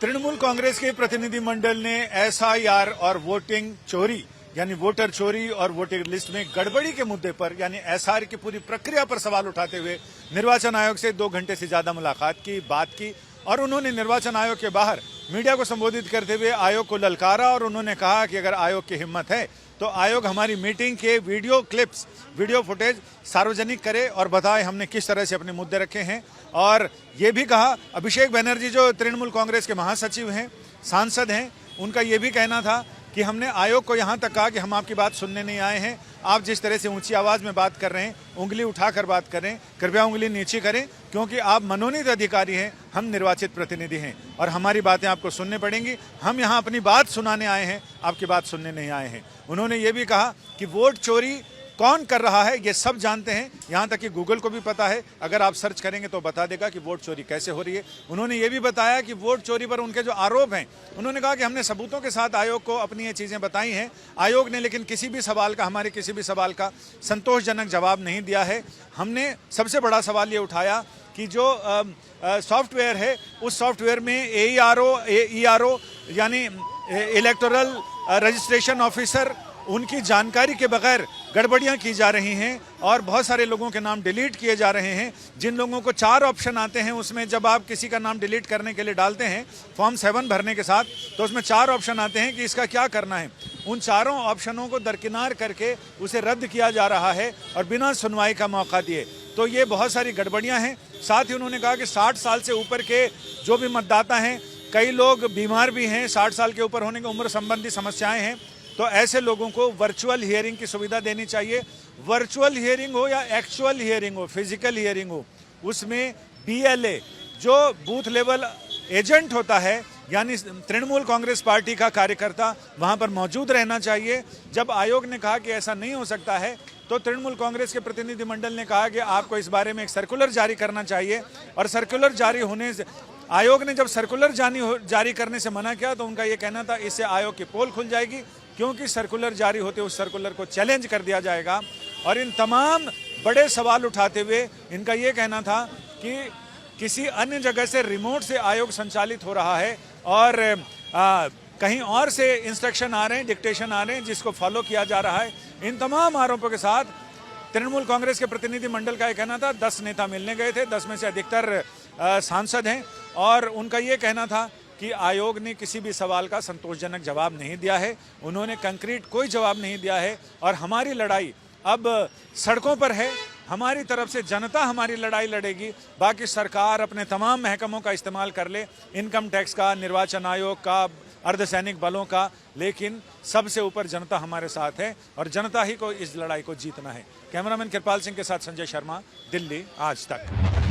तृणमूल कांग्रेस के प्रतिनिधिमंडल ने एसआईआर और वोटिंग चोरी यानी वोटर चोरी और वोटर लिस्ट में गड़बड़ी के मुद्दे पर यानी एसआईआर की पूरी प्रक्रिया पर सवाल उठाते हुए निर्वाचन आयोग से 2 घंटे से ज्यादा मुलाकात की, बात की और उन्होंने निर्वाचन आयोग के बाहर मीडिया को संबोधित करते हुए आयोग को ललकारा और उन्होंने कहा कि अगर आयोग की हिम्मत है तो आयोग हमारी मीटिंग के वीडियो क्लिप्स, वीडियो फुटेज सार्वजनिक करे और बताए हमने किस तरह से अपने मुद्दे रखे हैं। और ये भी कहा, अभिषेक बनर्जी जो तृणमूल कांग्रेस के महासचिव हैं, सांसद हैं, उनका ये भी कहना था कि हमने आयोग को यहाँ तक कहा कि हम आपकी बात सुनने नहीं आए हैं, आप जिस तरह से ऊंची आवाज़ में बात कर रहे हैं, उंगली उठाकर बात करें, कृपया उंगली नीचे करें, क्योंकि आप मनोनीत अधिकारी हैं, हम निर्वाचित प्रतिनिधि हैं और हमारी बातें आपको सुनने पड़ेंगी। हम यहाँ अपनी बात सुनाने आए हैं, आपकी बात सुनने नहीं आए हैं। उन्होंने ये भी कहा कि वोट चोरी कौन कर रहा है ये सब जानते हैं, यहाँ तक कि गूगल को भी पता है, अगर आप सर्च करेंगे तो बता देगा कि वोट चोरी कैसे हो रही है। उन्होंने ये भी बताया कि वोट चोरी पर उनके जो आरोप हैं, उन्होंने कहा कि हमने सबूतों के साथ आयोग को अपनी ये चीज़ें बताई हैं, आयोग ने लेकिन हमारे किसी भी सवाल का संतोषजनक जवाब नहीं दिया है। हमने सबसे बड़ा सवाल ये उठाया कि जो सॉफ्टवेयर है उस सॉफ्टवेयर में ERO यानी इलेक्टोरल रजिस्ट्रेशन ऑफिसर, उनकी जानकारी के बगैर गड़बड़ियां की जा रही हैं और बहुत सारे लोगों के नाम डिलीट किए जा रहे हैं। जिन लोगों को 4 ऑप्शन आते हैं उसमें जब आप किसी का नाम डिलीट करने के लिए डालते हैं फॉर्म 7 भरने के साथ, तो उसमें 4 ऑप्शन आते हैं कि इसका क्या करना है। उन चारों ऑप्शनों को दरकिनार करके उसे रद्द किया जा रहा है और बिना सुनवाई का मौका दिए। तो ये बहुत सारी गड़बड़ियाँ हैं। साथ ही उन्होंने कहा कि 60 साल से ऊपर के जो भी मतदाता हैं, कई लोग बीमार भी हैं, 60 साल के ऊपर होने की उम्र संबंधी समस्याएं हैं, तो ऐसे लोगों को वर्चुअल हियरिंग की सुविधा देनी चाहिए। वर्चुअल हियरिंग हो या एक्चुअल हियरिंग हो, फिजिकल हियरिंग हो, उसमें BLA जो बूथ लेवल एजेंट होता है यानी तृणमूल कांग्रेस पार्टी का कार्यकर्ता वहां पर मौजूद रहना चाहिए। जब आयोग ने कहा कि ऐसा नहीं हो सकता है तो तृणमूल कांग्रेस के प्रतिनिधिमंडल ने कहा कि आपको इस बारे में एक सर्कुलर जारी करना चाहिए। और सर्कुलर जारी होने से आयोग ने जब सर्कुलर जारी करने से मना किया तो उनका ये कहना था इससे आयोग की पोल खुल जाएगी, क्योंकि सर्कुलर जारी होते उस सर्कुलर को चैलेंज कर दिया जाएगा। और इन तमाम बड़े सवाल उठाते हुए इनका ये कहना था कि किसी अन्य जगह से रिमोट से आयोग संचालित हो रहा है और कहीं और से इंस्ट्रक्शन आ रहे हैं, डिक्टेशन आ रहे हैं, जिसको फॉलो किया जा रहा है। इन तमाम आरोपों के साथ तृणमूल कांग्रेस के प्रतिनिधि मंडल का ये कहना था, 10 नेता मिलने गए थे, 10 में से अधिकतर सांसद हैं और उनका ये कहना था कि आयोग ने किसी भी सवाल का संतोषजनक जवाब नहीं दिया है, उन्होंने कंक्रीट कोई जवाब नहीं दिया है और हमारी लड़ाई अब सड़कों पर है। हमारी तरफ से जनता हमारी लड़ाई लड़ेगी, बाकी सरकार अपने तमाम महकमों का इस्तेमाल कर ले, इनकम टैक्स का, निर्वाचन आयोग का, अर्धसैनिक बलों का, लेकिन सबसे ऊपर जनता हमारे साथ है और जनता ही को इस लड़ाई को जीतना है। कैमरामैन कृपाल सिंह के साथ संजय शर्मा, दिल्ली आज तक।